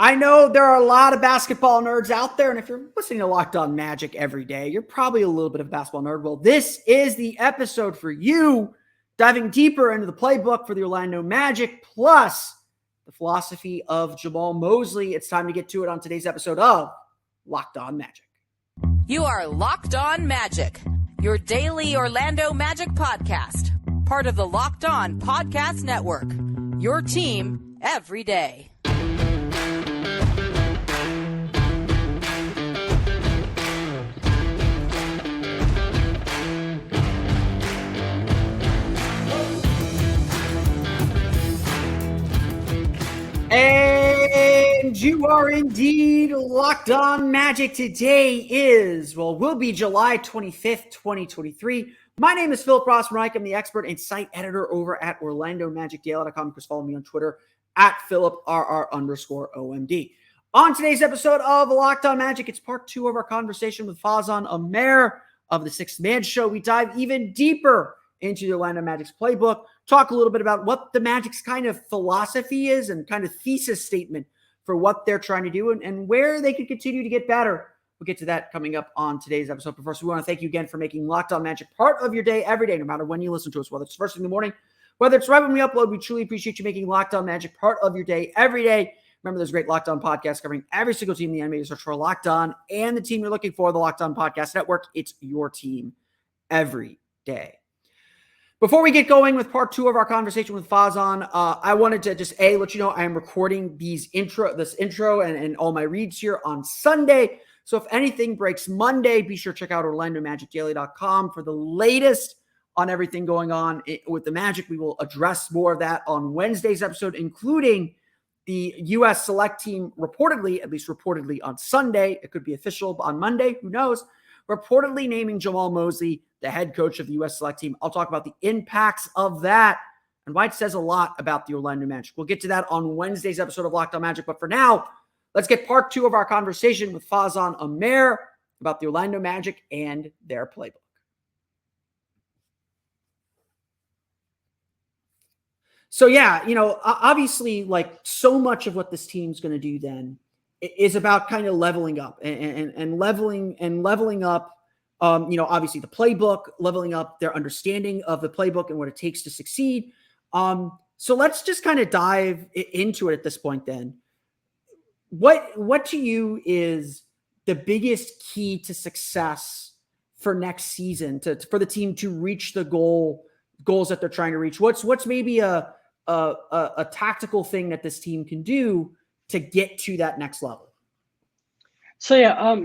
I know there are a lot of basketball nerds out there, and if you're listening to Locked On Magic every day, you're probably a little bit of a basketball nerd. Well, this is the episode for you, diving deeper into the playbook for the Orlando Magic, plus the philosophy of Jamahl Mosley. It's time to get to it on today's episode of Locked On Magic. You are Locked On Magic, your daily Orlando Magic podcast, part of the Locked On Podcast Network, your team every day. And you are indeed Locked On Magic. Today will be July 25th, 2023. My name is Philip Rossman-Reich. I'm the expert and site editor over at OrlandoMagicDaily.com. You can follow me on Twitter at PhilipRR_OMD. On today's episode of Locked On Magic, it's part two of our conversation with Fawzan Amar of the Sixth Man Show. We dive even deeper into the Orlando Magic's playbook, talk a little bit about what the Magic's kind of philosophy is and kind of thesis statement for what they're trying to do and where they can continue to get better. We'll get to that coming up on today's episode. But first, we want to thank you again for making Locked On Magic part of your day every day, no matter when you listen to us, whether it's first thing in the morning, whether it's right when we upload. We truly appreciate you making Locked On Magic part of your day every day. Remember, there's a great Locked On podcast covering every single team in the NBA. Search for Locked On and the team you're looking for, the Locked On Podcast Network. It's your team every day. Before we get going with part two of our conversation with Fawzan, I wanted to just let you know I am recording this intro and all my reads here on Sunday. So if anything breaks Monday, be sure to check out OrlandoMagicDaily.com for the latest on everything going on with the Magic. We will address more of that on Wednesday's episode, including the U.S. select team reportedly, at least reportedly on Sunday. It could be official on Monday. Who knows? Reportedly naming Jamahl Mosley the head coach of the U.S. select team. I'll talk about the impacts of that and why it says a lot about the Orlando Magic. We'll get to that on Wednesday's episode of Locked On Magic. But for now, let's get part two of our conversation with Fawzan Amar about the Orlando Magic and their playbook. So yeah, obviously, like so much of what this team's going to do then is about kind of leveling up and leveling up. Obviously the playbook, leveling up their understanding of the playbook and what it takes to succeed. So let's just kind of dive into it at this point then. What to you is the biggest key to success for next season for the team to reach the goals that they're trying to reach? What's maybe a tactical thing that this team can do to get to that next level? So yeah,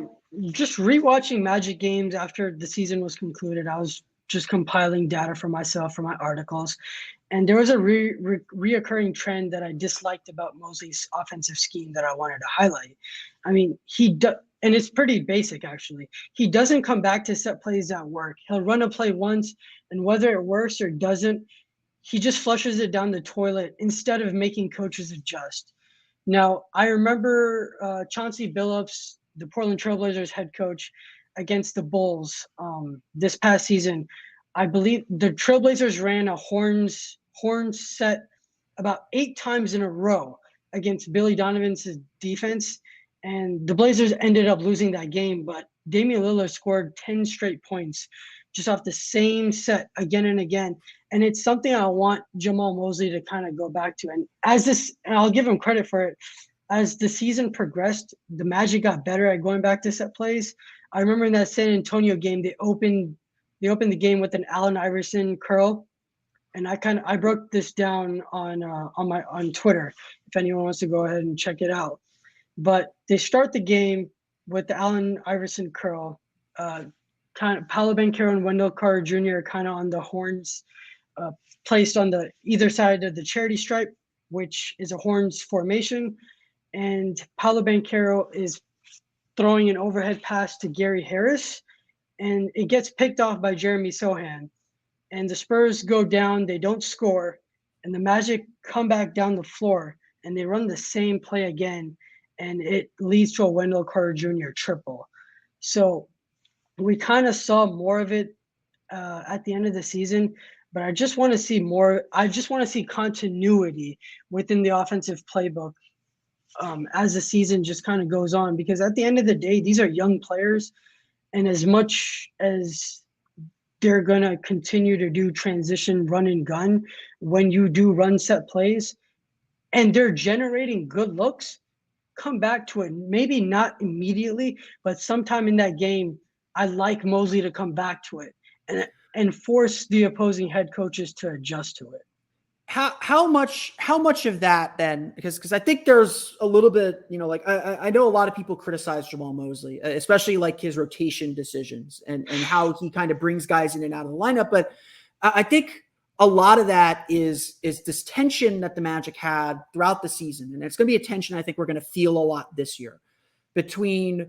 just rewatching Magic games after the season was concluded, I was just compiling data for myself for my articles, and there was a reoccurring trend that I disliked about Mosley's offensive scheme that I wanted to highlight. I mean, and it's pretty basic actually. He doesn't come back to set plays that work. He'll run a play once, and whether it works or doesn't, he just flushes it down the toilet instead of making coaches adjust. Now, I remember Chauncey Billups, the Portland Trailblazers head coach, against the Bulls this past season. I believe the Trailblazers ran a horns set about 8 times in a row against Billy Donovan's defense, and the Blazers ended up losing that game, but Damian Lillard scored 10 straight points just off the same set again and again. And it's something I want Jamahl Mosley to kind of go back to. And I'll give him credit for it, as the season progressed, the Magic got better at going back to set plays. I remember in that San Antonio game, they opened the game with an Allen Iverson curl, and I broke this down on Twitter if anyone wants to go ahead and check it out. But they start the game with the Allen Iverson curl, kind of Paolo Banchero and Wendell Carter Jr. kind of on the horns, placed on the either side of the charity stripe, which is a horns formation. And Paolo Banchero is throwing an overhead pass to Gary Harris, and it gets picked off by Jeremy Sohan. And the Spurs go down, they don't score, and the Magic come back down the floor, and they run the same play again, and it leads to a Wendell Carter Jr. triple. So we kind of saw more of it at the end of the season, but I just want to see more. I just want to see continuity within the offensive playbook as the season just kind of goes on, because at the end of the day, these are young players, and as much as they're going to continue to do transition run and gun when you do run set plays and they're generating good looks, come back to it. Maybe not immediately, but sometime in that game, I like Mosley to come back to it and force the opposing head coaches to adjust to it. How much of that then, because I think there's a little bit, like I know a lot of people criticize Jamahl Mosley, especially like his rotation decisions and how he kind of brings guys in and out of the lineup. But I think a lot of that is this tension that the Magic had throughout the season. And it's going to be a tension I think we're going to feel a lot this year between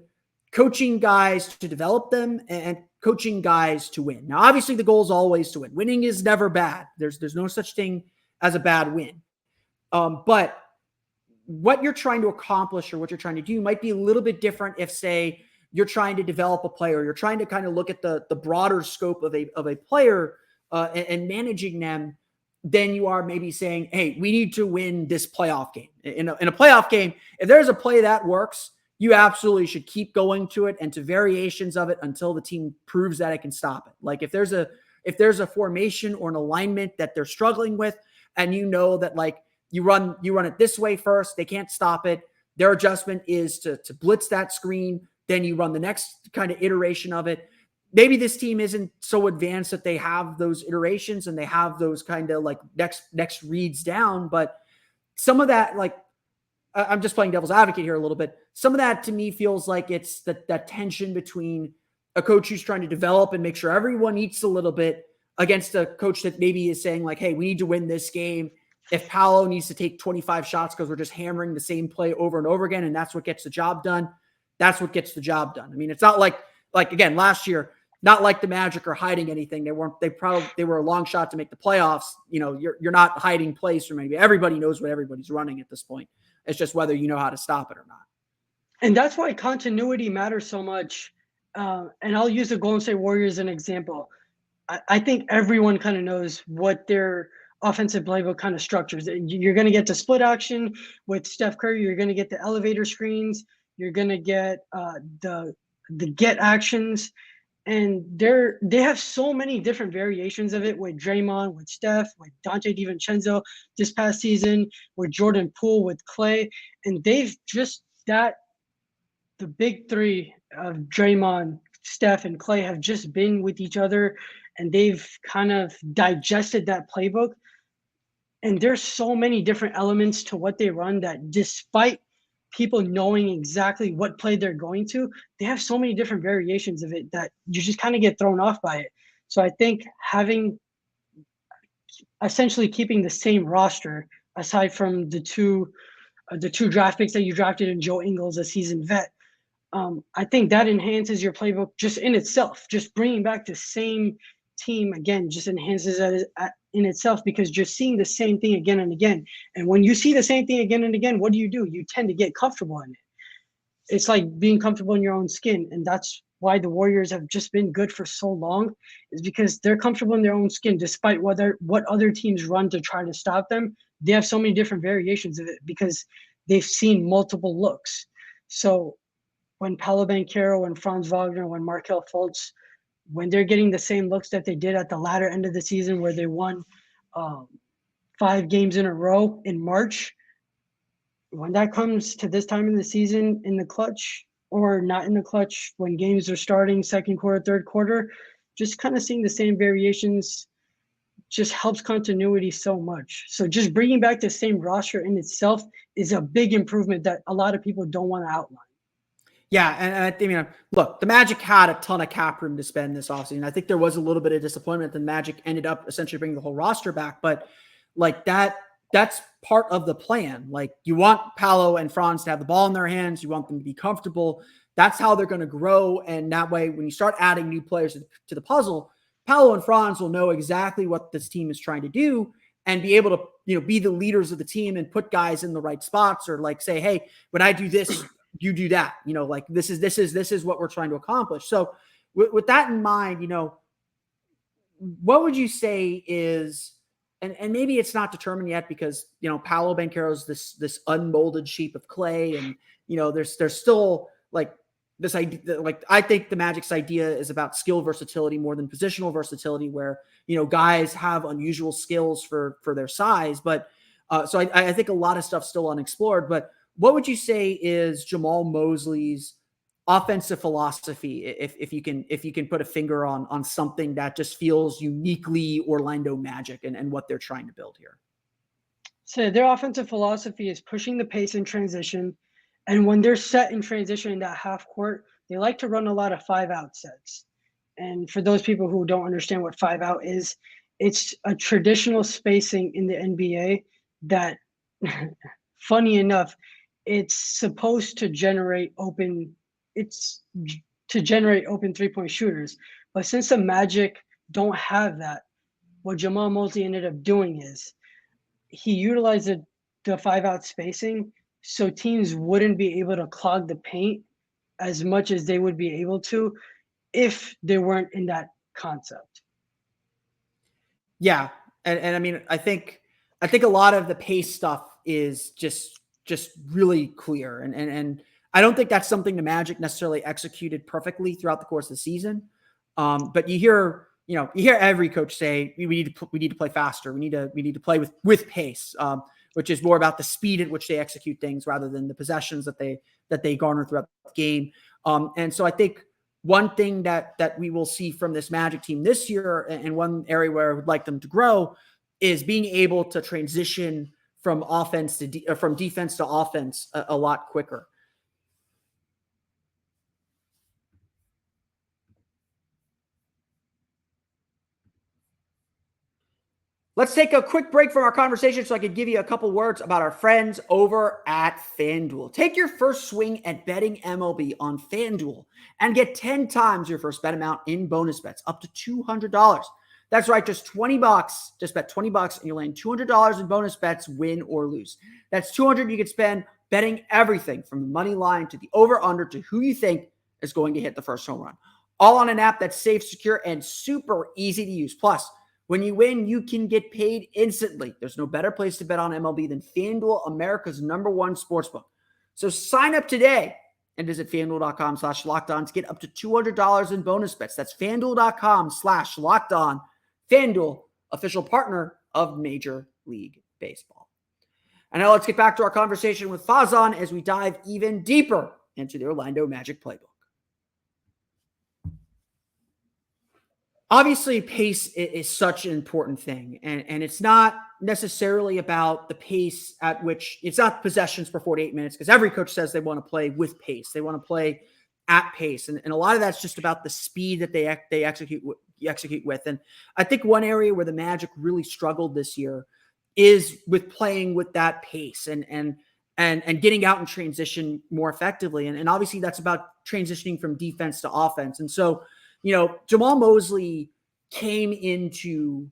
coaching guys to develop them and coaching guys to win. Now, obviously the goal is always to win. Winning is never bad. There's no such thing as a bad win. But what you're trying to accomplish or what you're trying to do might be a little bit different if, say, you're trying to develop a player, you're trying to kind of look at the broader scope of a player and managing them, than you are maybe saying, hey, we need to win this playoff game. In a playoff game, if there's a play that works, you absolutely should keep going to it and to variations of it until the team proves that it can stop it. Like if there's a formation or an alignment that they're struggling with, and you know that like you run it this way first, they can't stop it. Their adjustment is to blitz that screen. Then you run the next kind of iteration of it. Maybe this team isn't so advanced that they have those iterations and they have those kind of like next reads down. But some of that, like I'm just playing devil's advocate here a little bit. Some of that to me feels like it's that tension between a coach who's trying to develop and make sure everyone eats a little bit against a coach that maybe is saying like, hey, we need to win this game. If Paolo needs to take 25 shots because we're just hammering the same play over and over again, and that's what gets the job done, that's what gets the job done. I mean, it's not like again, last year, not like the Magic are hiding anything. They were a long shot to make the playoffs. You're not hiding plays from anybody. Everybody knows what everybody's running at this point. It's just whether you know how to stop it or not. And that's why continuity matters so much. And I'll use the Golden State Warriors as an example. I think everyone kind of knows what their offensive playbook kind of structures. You're going to get the split action with Steph Curry. You're going to get the elevator screens. You're going to get the get actions. And they have so many different variations of it with Draymond, with Steph, with Dante DiVincenzo this past season, with Jordan Poole, with Clay. And they've just the big three of Draymond, Steph, and Clay have just been with each other, and they've kind of digested that playbook. And there's so many different elements to what they run that despite people knowing exactly what play they're going to, they have so many different variations of it that you just kind of get thrown off by it. So I think essentially keeping the same roster, aside from the two draft picks that you drafted in Joe Ingles, a seasoned vet, I think that enhances your playbook just in itself. Just bringing back the same team again just enhances that in itself, because you're seeing the same thing again and again. And when you see the same thing again and again, what do? You tend to get comfortable in it. It's like being comfortable in your own skin. And that's why the Warriors have just been good for so long, is because they're comfortable in their own skin, despite what other teams run to try to stop them. They have so many different variations of it because they've seen multiple looks. So when Paolo Banchero and Franz Wagner, when Markelle Fultz, when they're getting the same looks that they did at the latter end of the season where they won 5 games in a row in March, when that comes to this time in the season in the clutch or not in the clutch, when games are starting second quarter, third quarter, just kind of seeing the same variations just helps continuity so much. So just bringing back the same roster in itself is a big improvement that a lot of people don't want to outline. Yeah, and I mean, look, the Magic had a ton of cap room to spend this offseason. I think there was a little bit of disappointment that the Magic ended up essentially bringing the whole roster back, but like that's part of the plan. Like you want Paolo and Franz to have the ball in their hands. You want them to be comfortable. That's how they're going to grow. And that way, when you start adding new players to the puzzle, Paolo and Franz will know exactly what this team is trying to do and be able to, be the leaders of the team and put guys in the right spots, or like say, hey, when I do this, you do that, like this is what we're trying to accomplish. So with that in mind, what would you say is and maybe it's not determined yet because, Paolo Banchero is this unmolded sheep of clay. And, there's still like this idea, like I think the Magic's idea is about skill versatility more than positional versatility, where, guys have unusual skills for their size. But so I think a lot of stuff's still unexplored. But what would you say is Jamal Mosley's offensive philosophy, if you can put a finger on something that just feels uniquely Orlando Magic and what they're trying to build here? So their offensive philosophy is pushing the pace in transition. And when they're set in transition in that half court, they like to run a lot of 5-out sets. And for those people who don't understand what 5-out is, it's a traditional spacing in the NBA that, funny enough, it's supposed to generate open three-point shooters. But since the Magic don't have that, what Jamahl Mosley ended up doing is he utilized the 5-out spacing so teams wouldn't be able to clog the paint as much as they would be able to if they weren't in that concept. Yeah. And I mean, I think a lot of the pace stuff is just really clear. And I don't think that's something the Magic necessarily executed perfectly throughout the course of the season. But you hear every coach say we need to play faster. We need to play with pace, which is more about the speed at which they execute things rather than the possessions that they garner throughout the game. And so I think one thing that we will see from this Magic team this year, and one area where I would like them to grow, is being able to transition from from defense to offense a lot quicker. Let's take a quick break from our conversation so I could give you a couple words about our friends over at FanDuel. Take your first swing at betting MLB on FanDuel and get 10 times your first bet amount in bonus bets, up to $200. That's right, just $20. Just bet $20 and you're laying $200 in bonus bets, win or lose. That's $200 you could spend betting everything from the money line to the over-under to who you think is going to hit the first home run. All on an app that's safe, secure, and super easy to use. Plus, when you win, you can get paid instantly. There's no better place to bet on MLB than FanDuel, America's #1 sportsbook. So sign up today and visit FanDuel.com/lockedon to get up to $200 in bonus bets. That's FanDuel.com/lockedon. FanDuel, official partner of Major League Baseball. And now let's get back to our conversation with Fawzan as we dive even deeper into the Orlando Magic playbook. Obviously, pace is such an important thing, and it's not necessarily about the pace at which it's not possessions per 48 minutes, because every coach says they want to play with pace. They want to play at pace, and a lot of that's just about the speed that they execute with. And I think one area where the Magic really struggled this year is with playing with that pace and getting out in transition more effectively. And obviously, that's about transitioning from defense to offense. And so, Jamal Mosley came into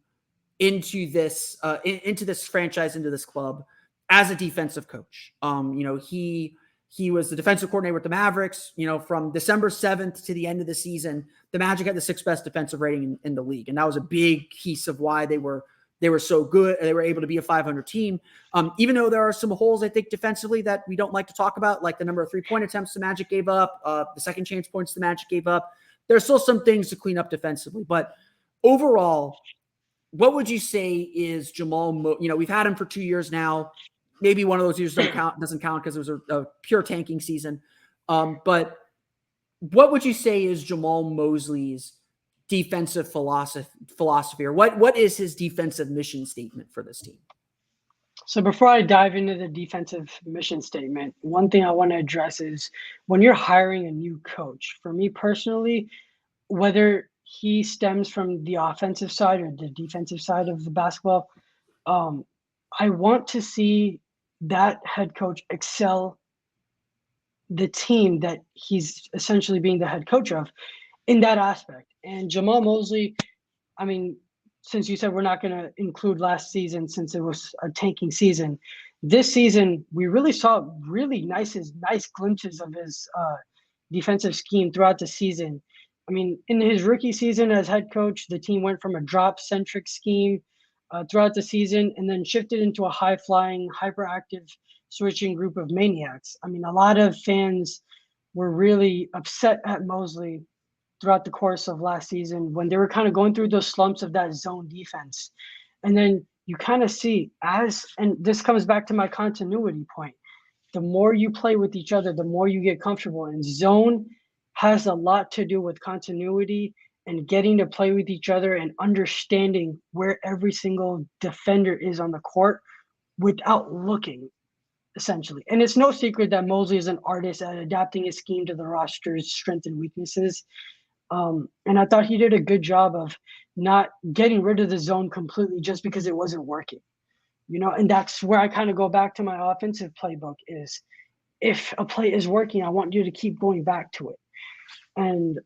this franchise, into this club as a defensive coach. He was the defensive coordinator with the Mavericks. From December 7th to the end of the season, the Magic had the 6th best defensive rating in the league, and that was a big piece of why they were so good. They were able to be a 500 team, even though there are some holes, I think, defensively that we don't like to talk about, like the number of 3-point attempts the Magic gave up, the second chance points the Magic gave up. There's still some things to clean up defensively, but overall, what would you say is Jamal? We've had him for 2 years now. Maybe one of those years doesn't count because it was a pure tanking season. But what would you say is Jamal Mosley's defensive philosophy, or what is his defensive mission statement for this team? So before I dive into the defensive mission statement, one thing I want to address is when you're hiring a new coach, for me personally, whether he stems from the offensive side or the defensive side of the basketball, I want to see that head coach excel the team that he's essentially being the head coach of in that aspect. And Jamal Mosley, I mean, since you said we're not going to include last season since it was a tanking season, this season we really saw really nice glimpses of his defensive scheme throughout the season. I mean, in his rookie season as head coach, the team went from a drop-centric scheme throughout the season, and then shifted into a high-flying, hyperactive switching group of maniacs. I mean, a lot of fans were really upset at Mosley throughout the course of last season when they were kind of going through those slumps of that zone defense. And then you kind of see and this comes back to my continuity point, the more you play with each other, the more you get comfortable. And zone has a lot to do with continuity and getting to play with each other and understanding where every single defender is on the court without looking, essentially. And it's no secret that Mosley is an artist at adapting his scheme to the roster's strengths and weaknesses. And I thought he did a good job of not getting rid of the zone completely just because it wasn't working. And that's where I kind of go back to my offensive playbook is if a play is working, I want you to keep going back to it. And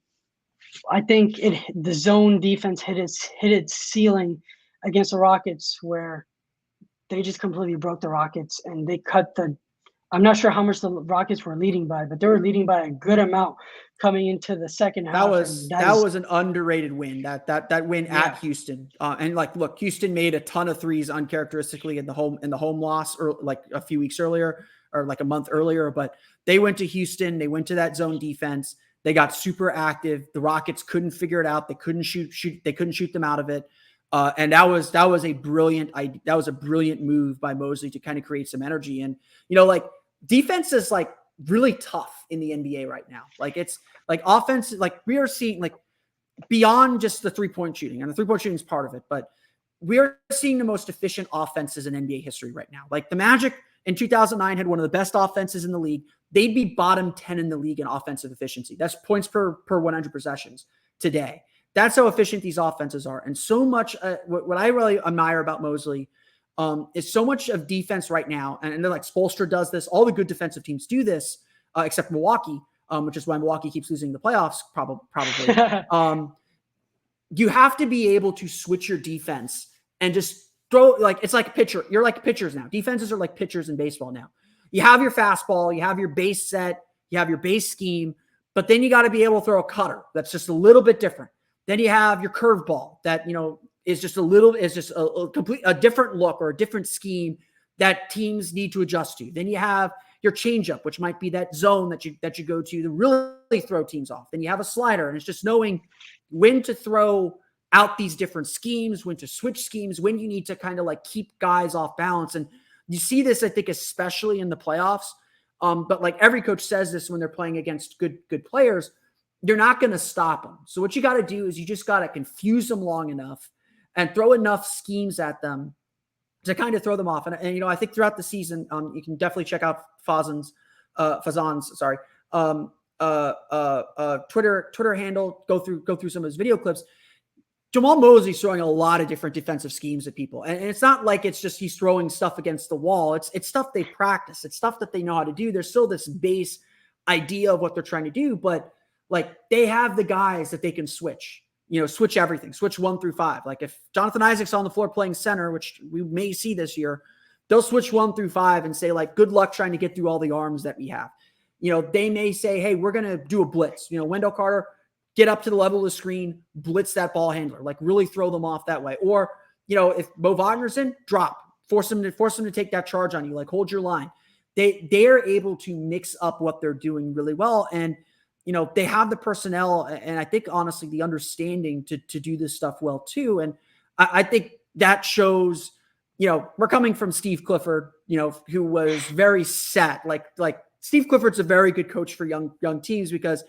I think the zone defense hit its ceiling against the Rockets where they just completely broke the Rockets and they cut I'm not sure how much the Rockets were leading by, but they were leading by a good amount coming into the second half. That was an underrated win. That win at Houston. And look, Houston made a ton of threes uncharacteristically in the home loss, or like a few weeks earlier, or like a month earlier. But they went to Houston. They went to that zone defense. They got super active. The Rockets couldn't figure it out. They couldn't shoot. They couldn't shoot them out of it. And that was a brilliant move by Mosley to kind of create some energy. And defense is like really tough in the NBA right now. Like it's like offense, like we are seeing like beyond just the 3-point shooting, and the 3-point shooting is part of it, but we are seeing the most efficient offenses in NBA history right now. Like the Magic in 2009 had one of the best offenses in the league. They'd be bottom 10 in the league in offensive efficiency. That's points per 100 possessions today. That's how efficient these offenses are. And so much, what I really admire about Mosley is so much of defense right now. And they're like, Spoelstra does this. All the good defensive teams do this, except Milwaukee, which is why Milwaukee keeps losing the playoffs, probably. You have to be able to switch your defense and just throw, like, it's like a pitcher. You're like pitchers now. Defenses are like pitchers in baseball now. You have your fastball, you have your base set, you have your base scheme, but then you got to be able to throw a cutter that's just a little bit different. Then you have your curveball that, is just a different look or a different scheme that teams need to adjust to. Then you have your changeup, which might be that zone that you go to really throw teams off. Then you have a slider, and it's just knowing when to throw out these different schemes, when to switch schemes, when you need to kind of like keep guys off balance. And you see this, I think, especially in the playoffs. But like every coach says this when they're playing against good players, you're not going to stop them. So what you got to do is you just got to confuse them long enough and throw enough schemes at them to kind of throw them off. And I think throughout the season, you can definitely check out Fawzan's Twitter handle, go through some of his video clips. Jamahl Mosley's throwing a lot of different defensive schemes at people. And it's not like it's just he's throwing stuff against the wall. It's stuff they practice. It's stuff that they know how to do. There's still this base idea of what they're trying to do, but like they have the guys that they can switch everything, switch 1 through 5. Like if Jonathan Isaac's on the floor playing center, which we may see this year, they'll switch 1 through 5 and say like, good luck trying to get through all the arms that we have. They may say, hey, we're going to do a blitz, Wendell Carter, get up to the level of the screen, blitz that ball handler, like really throw them off that way. Or, if Mo Wagner's in, drop, force them to take that charge on you, like hold your line. They're able to mix up what they're doing really well. And, they have the personnel and I think honestly the understanding to do this stuff well too. And I think that shows, we're coming from Steve Clifford, who was very set, like Steve Clifford's a very good coach for young teams because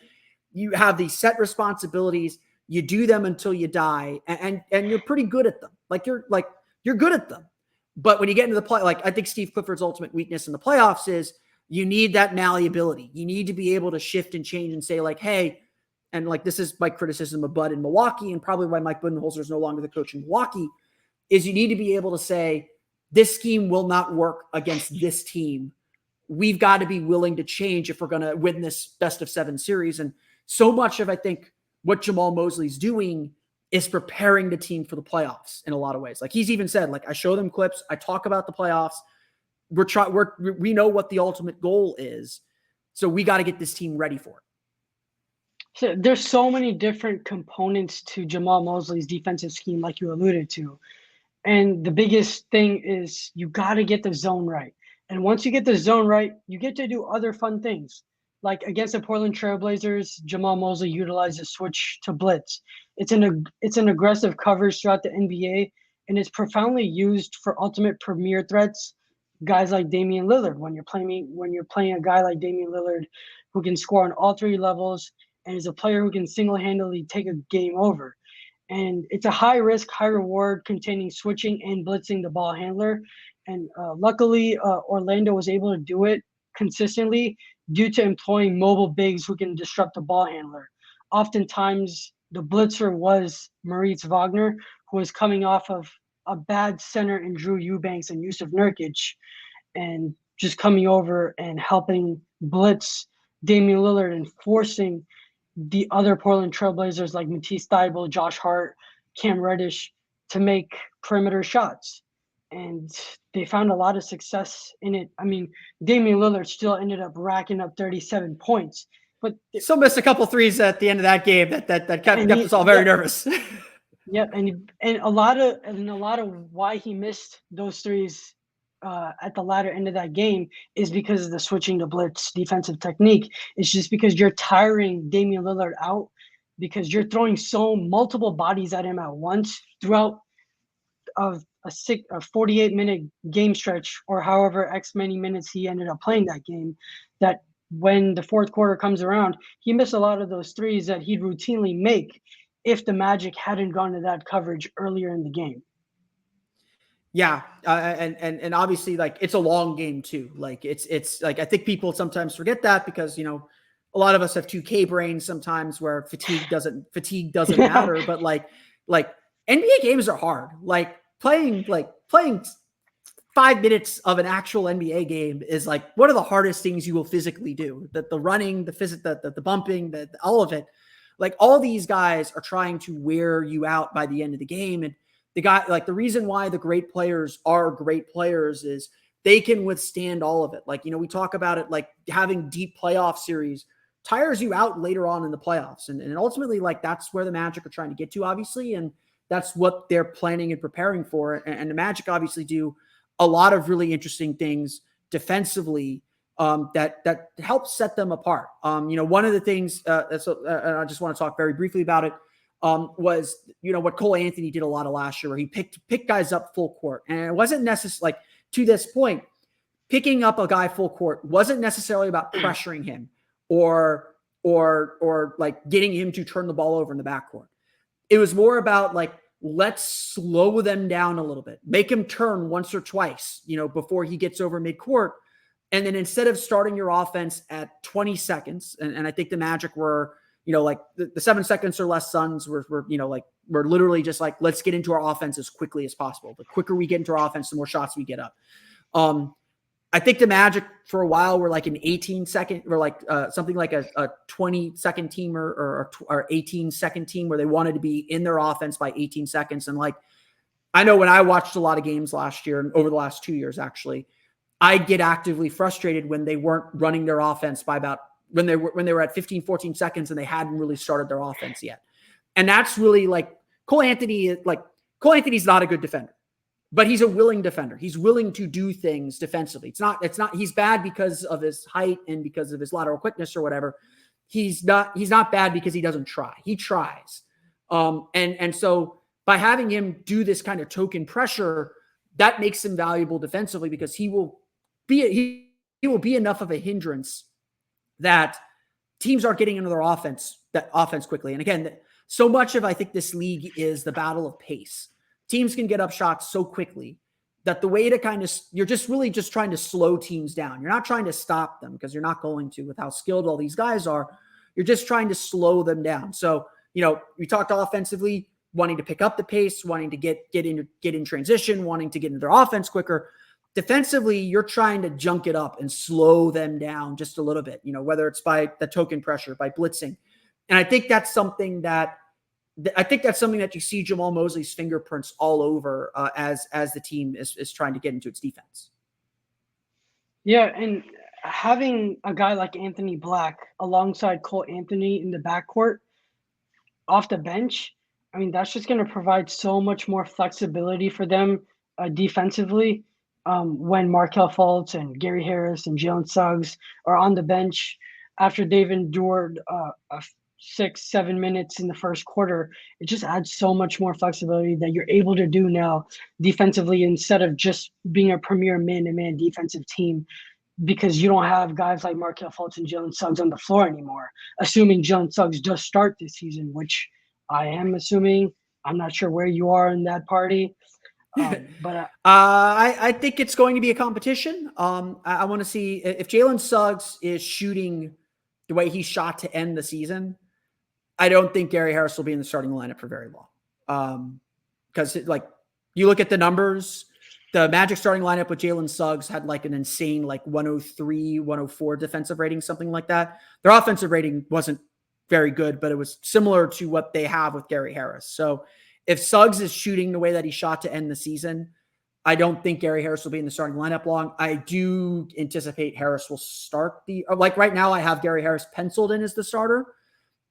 you have these set responsibilities, you do them until you die, and you're pretty good at them. You're good at them. But when you get into the play, like I think Steve Clifford's ultimate weakness in the playoffs is you need that malleability. You need to be able to shift and change and say like, hey, and like this is my criticism of Bud in Milwaukee and probably why Mike Budenholzer is no longer the coach in Milwaukee, is you need to be able to say this scheme will not work against this team. We've got to be willing to change if we're going to win this best of 7 series. And so much of, I think, what Jamahl Mosley's doing is preparing the team for the playoffs in a lot of ways. Like he's even said, like I show them clips, I talk about the playoffs. We know what the ultimate goal is. So we got to get this team ready for it. So there's so many different components to Jamahl Mosley's defensive scheme, like you alluded to. And the biggest thing is you got to get the zone right. And once you get the zone right, you get to do other fun things. Like against the Portland Trailblazers, Jamahl Mosley utilized a switch to blitz. It's an aggressive coverage throughout the NBA, and it's profoundly used for ultimate premier threats. Guys like Damian Lillard, when you're playing a guy like Damian Lillard, who can score on all three levels and is a player who can single-handedly take a game over. And it's a high risk, high reward containing switching and blitzing the ball handler. And luckily, Orlando was able to do it consistently due to employing mobile bigs who can disrupt the ball handler. Oftentimes, the blitzer was Moritz Wagner, who was coming off of a bad center in Drew Eubanks and Yusuf Nurkic, and just coming over and helping blitz Damian Lillard and forcing the other Portland Trailblazers like Matisse Thybulle, Josh Hart, Cam Reddish to make perimeter shots. And they found a lot of success in it. I mean, Damian Lillard still ended up racking up 37 points. But still missed a couple threes at the end of that game that kept us all very nervous. Yep, and a lot of why he missed those threes at the latter end of that game is because of the switching to blitz defensive technique. It's just because you're tiring Damian Lillard out because you're throwing multiple bodies at him at once throughout a 48-minute game stretch, or however X many minutes he ended up playing that game, that when the fourth quarter comes around, he missed a lot of those threes that he'd routinely make if the Magic hadn't gone to that coverage earlier in the game. Yeah, and obviously, like, it's a long game too. Like it's like, I think people sometimes forget that because, you know, a lot of us have 2K brains sometimes where fatigue doesn't matter. But like NBA games are hard. Like playing 5 minutes of an actual NBA game is like one of the hardest things you will physically do. That the running, the bumping, all of it. Like all these guys are trying to wear you out by the end of the game. And the reason why the great players are great players is they can withstand all of it. Like, you know, we talk about it, like having deep playoff series tires you out later on in the playoffs. And ultimately, like, that's where the Magic are trying to get to, obviously. And that's what they're planning and preparing for. And the Magic obviously do a lot of really interesting things defensively that helps set them apart. You know, one of the things I just want to talk very briefly about it was, you know, what Cole Anthony did a lot of last year, where he picked guys up full court. And it wasn't necessarily, like, to this point, picking up a guy full court wasn't necessarily about pressuring him or like getting him to turn the ball over in the backcourt. It was more about, like, let's slow them down a little bit, make him turn once or twice, you know, before he gets over midcourt. And then instead of starting your offense at 20 seconds, and I think the Magic were, you know, like the 7 seconds or less Suns were, you know, like, we're literally just like, let's get into our offense as quickly as possible. The quicker we get into our offense, the more shots we get up. I think the Magic for a while were like an 18-second or like something like a 20-second team or 18-second team where they wanted to be in their offense by 18 seconds. And like, I know when I watched a lot of games last year and over the last 2 years, actually, I'd get actively frustrated when they weren't running their offense by about when they were at 15, 14 seconds and they hadn't really started their offense yet. And that's really like Cole Anthony's not a good defender, but he's a willing defender. He's willing to do things defensively. It's not, he's bad because of his height and because of his lateral quickness or whatever. He's not bad because he doesn't try. He tries. And so by having him do this kind of token pressure, that makes him valuable defensively because he will be enough of a hindrance that teams aren't getting into their offense quickly. And again, so much of, I think, this league is the battle of pace. Teams can get up shots so quickly that the way to kind of, you're just really just trying to slow teams down. You're not trying to stop them because you're not going to with how skilled all these guys are. You're just trying to slow them down. So, you know, we talked offensively, wanting to pick up the pace, wanting to get in transition, wanting to get into their offense quicker. Defensively, you're trying to junk it up and slow them down just a little bit, you know, whether it's by the token pressure, by blitzing. And I think that's something that you see Jamahl Mosley's fingerprints all over as the team is trying to get into its defense. Yeah, and having a guy like Anthony Black alongside Cole Anthony in the backcourt off the bench I mean, that's just going to provide so much more flexibility for them defensively when Markel Fultz and Gary Harris and Jalen Suggs are on the bench after they've endured 6-7 minutes in the first quarter. It just adds so much more flexibility that you're able to do now defensively instead of just being a premier man-to-man defensive team, because you don't have guys like Markel Fultz and Jalen Suggs on the floor anymore, assuming Jalen Suggs does start this season, which I am assuming. I'm not sure where you are in that party. But I think it's going to be a competition. I want to see if Jalen Suggs is shooting the way he shot to end the season. I don't think Gary Harris will be in the starting lineup for very long. Because like you look at the numbers, the Magic starting lineup with Jalen Suggs had like an insane like 103, 104 defensive rating, something like that. Their offensive rating wasn't very good, but it was similar to what they have with Gary Harris. So if Suggs is shooting the way that he shot to end the season, I don't think Gary Harris will be in the starting lineup long. I do anticipate Harris will start like right now I have Gary Harris penciled in as the starter,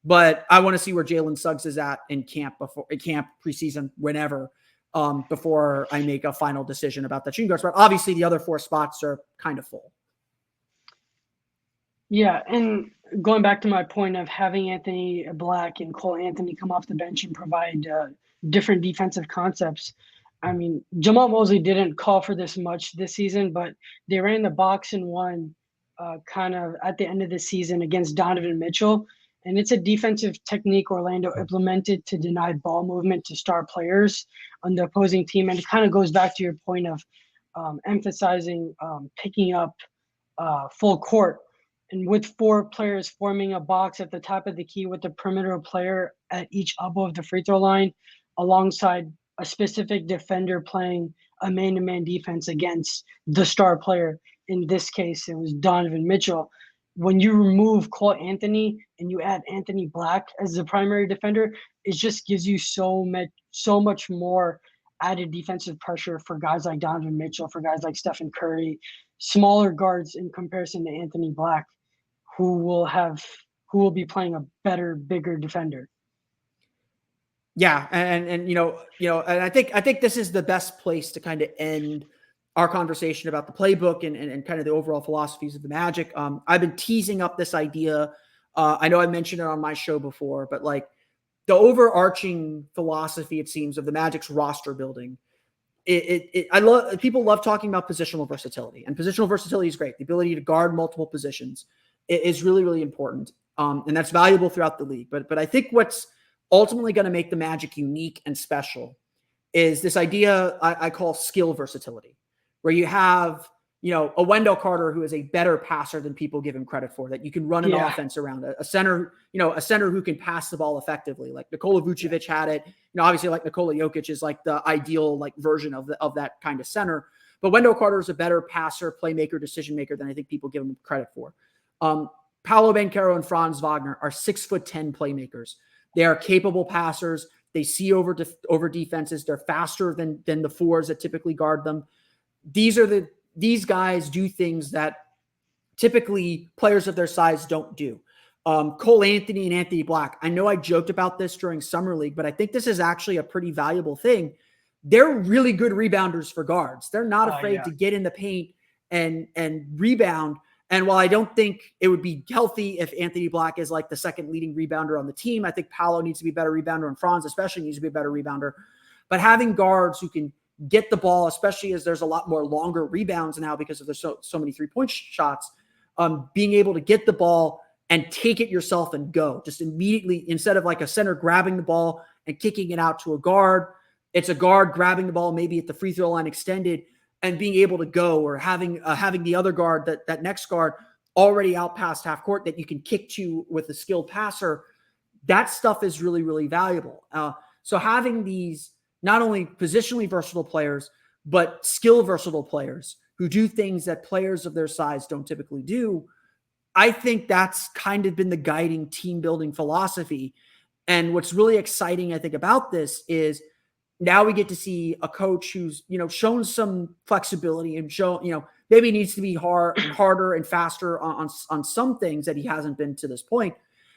but I want to see where Jalen Suggs is at in camp preseason, whenever, before I make a final decision about the shooting guard spot. Obviously the other 4 spots are kind of full. Yeah, and going back to my point of having Anthony Black and Cole Anthony come off the bench and provide different defensive concepts. I mean, Jamahl Mosley didn't call for this much this season, but they ran the box and one kind of at the end of the season against Donovan Mitchell. And it's a defensive technique Orlando implemented to deny ball movement to star players on the opposing team. And it kind of goes back to your point of emphasizing picking up full court. And with 4 players forming a box at the top of the key with the perimeter player at each elbow of the free throw line, alongside a specific defender playing a man-to-man defense against the star player. In this case, it was Donovan Mitchell. When you remove Cole Anthony and you add Anthony Black as the primary defender, it just gives you so much more added defensive pressure for guys like Donovan Mitchell, for guys like Stephen Curry, smaller guards in comparison to Anthony Black, who will be playing a better, bigger defender. Yeah, and and I think this is the best place to kind of end our conversation about the playbook and kind of the overall philosophies of the Magic. I've been teasing up this idea. I know I mentioned it on my show before, but like the overarching philosophy, it seems, of the Magic's roster building. People love talking about positional versatility, and positional versatility is great. The ability to guard multiple positions is really, really important. And that's valuable throughout the league. But I think what's ultimately going to make the Magic unique and special is this idea I call skill versatility, where you have, a Wendell Carter who is a better passer than people give him credit for, that you can run an offense around, a center who can pass the ball effectively. Like Nikola Vucevic had it, obviously like Nikola Jokic is like the ideal like version of that kind of center. But Wendell Carter is a better passer, playmaker, decision maker than I think people give him credit for. Paolo Banchero and Franz Wagner are 6'10" playmakers. They are capable passers. They see over defenses. They're faster than the 4s that typically guard them. These guys do things that typically players of their size don't do. Cole Anthony and Anthony Black. I know I joked about this during Summer League, but I think this is actually a pretty valuable thing. They're really good rebounders for guards. They're not afraid to get in the paint and rebound. And while I don't think it would be healthy if Anthony Black is like the second leading rebounder on the team, I think Paolo needs to be a better rebounder, and Franz especially needs to be a better rebounder. But having guards who can get the ball, especially as there's a lot more longer rebounds now because of there's so many 3-point shots, being able to get the ball and take it yourself and go just immediately, instead of like a center grabbing the ball and kicking it out to a guard, it's a guard grabbing the ball maybe at the free throw line extended and being able to go, or having the other guard, that next guard already out past half court that you can kick to with a skilled passer. That stuff is really, really valuable. So having these not only positionally versatile players, but skill versatile players who do things that players of their size don't typically do, I think that's kind of been the guiding team building philosophy. And what's really exciting, I think, about this is now we get to see a coach who's, shown some flexibility and maybe needs to be harder and faster on some things that he hasn't been to this point.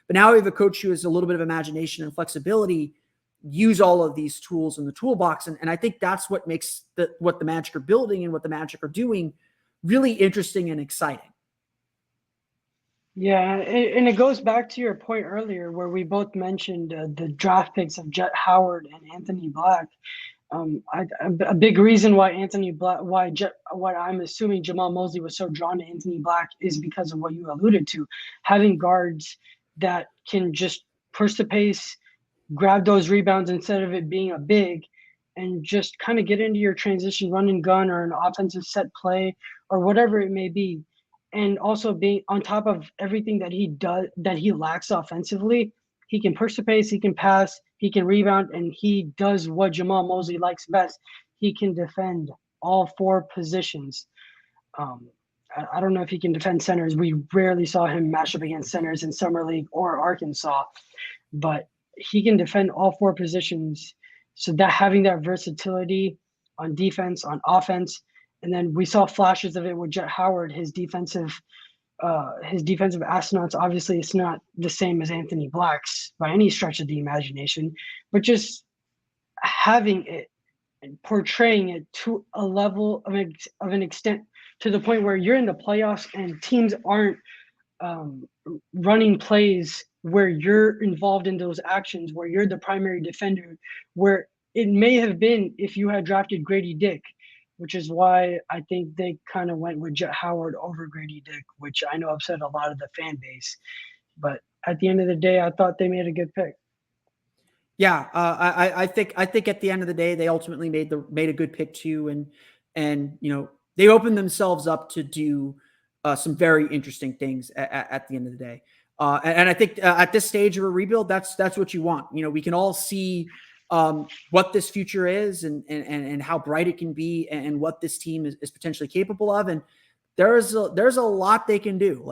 But now we have a coach who has a little bit of imagination and flexibility use all of these tools in the toolbox. And I think that's what makes what the Magic are building and what the Magic are doing really interesting and exciting. Yeah, and it goes back to your point earlier where we both mentioned the draft picks of Jet Howard and Anthony Black. A big reason why why I'm assuming Jamahl Mosley was so drawn to Anthony Black is because of what you alluded to, having guards that can just push the pace, grab those rebounds instead of it being a big, and just kind of get into your transition run and gun or an offensive set play or whatever it may be. And also being on top of everything that he does, that he lacks offensively, he can push the pace, he can pass, he can rebound, and he does what Jamahl Mosley likes best. He can defend all four positions. I don't know if he can defend centers. We rarely saw him match up against centers in Summer League or Arkansas, but he can defend all four positions. So that having that versatility on defense, on offense, and then we saw flashes of it with Jet Howard, his defensive astronauts. Obviously, it's not the same as Anthony Black's by any stretch of the imagination, but just having it and portraying it to a level of an extent to the point where you're in the playoffs and teams aren't running plays where you're involved in those actions, where you're the primary defender, where it may have been if you had drafted Grady Dick, which is why I think they kind of went with Jet Howard over Grady Dick, which I know upset a lot of the fan base. But at the end of the day, I thought they made a good pick. Yeah, I think at the end of the day, they ultimately made a good pick too, and they opened themselves up to do some very interesting things at the end of the day. And I think at this stage of a rebuild, that's what you want. We can all see what this future is and how bright it can be and what this team is potentially capable of. And there's a lot they can do.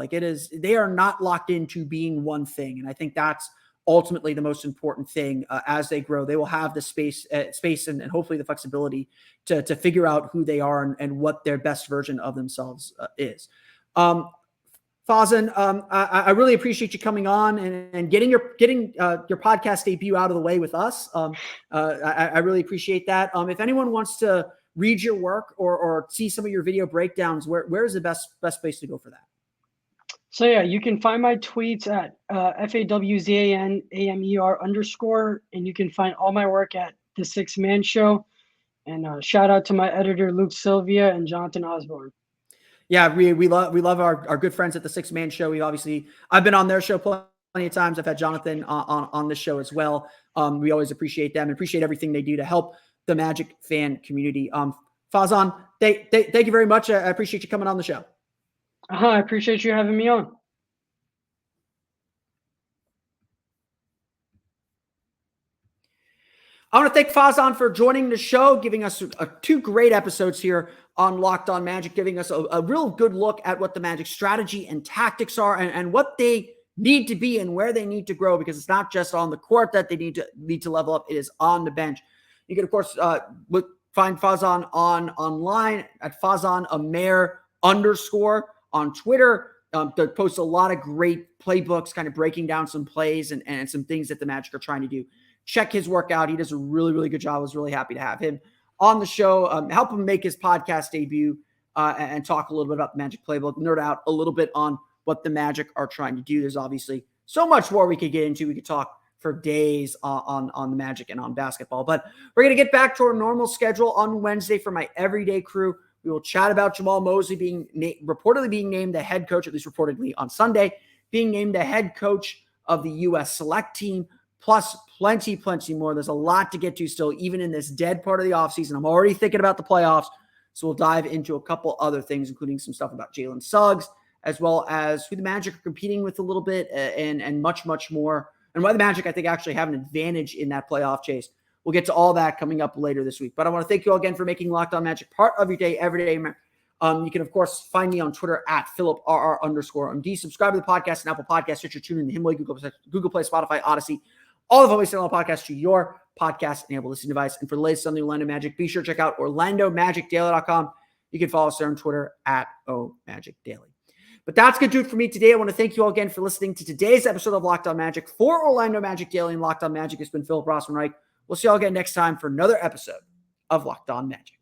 They are not locked into being one thing. And I think that's ultimately the most important thing. As they grow, they will have the space and hopefully the flexibility to figure out who they are and what their best version of themselves is. Fawzan, I really appreciate you coming on and getting your podcast debut out of the way with us. I really appreciate that. If anyone wants to read your work or see some of your video breakdowns, where is the best place to go for that? So yeah, you can find my tweets at FAWZANAMER _, and you can find all my work at The Sixth Man Show. And shout out to my editor Luke Sylvia and Jonathan Osborne. Yeah, we love our good friends at The Sixth Man Show. I've been on their show plenty of times. I've had Jonathan on the show as well. We always appreciate them and appreciate everything they do to help the Magic fan community. Fawzan, thank you very much. I appreciate you coming on the show. I appreciate you having me on. I want to thank Fawzan for joining the show, giving us two great episodes here on Locked On Magic, giving us a real good look at what the Magic strategy and tactics are and what they need to be and where they need to grow, because it's not just on the court that they need to level up. It is on the bench. You can, of course, find Fawzan online at Fawzan Amar _ on Twitter. They post a lot of great playbooks, kind of breaking down some plays and some things that the Magic are trying to do. Check his work out. He does a really, really good job. I was really happy to have him on the show, help him make his podcast debut and talk a little bit about the Magic playbook, nerd out a little bit on what the Magic are trying to do. There's obviously so much more we could get into. We could talk for days on the Magic and on basketball, but we're going to get back to our normal schedule on Wednesday for my everyday crew. We will chat about Jamahl Mosley reportedly being named the head coach, at least reportedly on Sunday, being named the head coach of the U.S. Select Team, plus plenty more. There's a lot to get to still, even in this dead part of the offseason. I'm already thinking about the playoffs, so we'll dive into a couple other things, including some stuff about Jalen Suggs, as well as who the Magic are competing with a little bit and much more, and why the Magic, I think, actually have an advantage in that playoff chase. We'll get to all that coming up later this week. But I want to thank you all again for making Locked On Magic part of your day, every day. You can, of course, find me on Twitter at PhilipRR_MD. Subscribe to the podcast and Apple Podcasts, Stitcher, TuneIn, Himalaya, Google Play, Spotify, Odyssey, all of the podcasts to your podcast-enabled listening device. And for the latest on the Orlando Magic, be sure to check out OrlandoMagicDaily.com. You can follow us there on Twitter at OMagicDaily. But that's going to do it for me today. I want to thank you all again for listening to today's episode of Locked On Magic. For Orlando Magic Daily and Locked On Magic, it's been Philip Rossman-Reich. We'll see y'all again next time for another episode of Locked On Magic.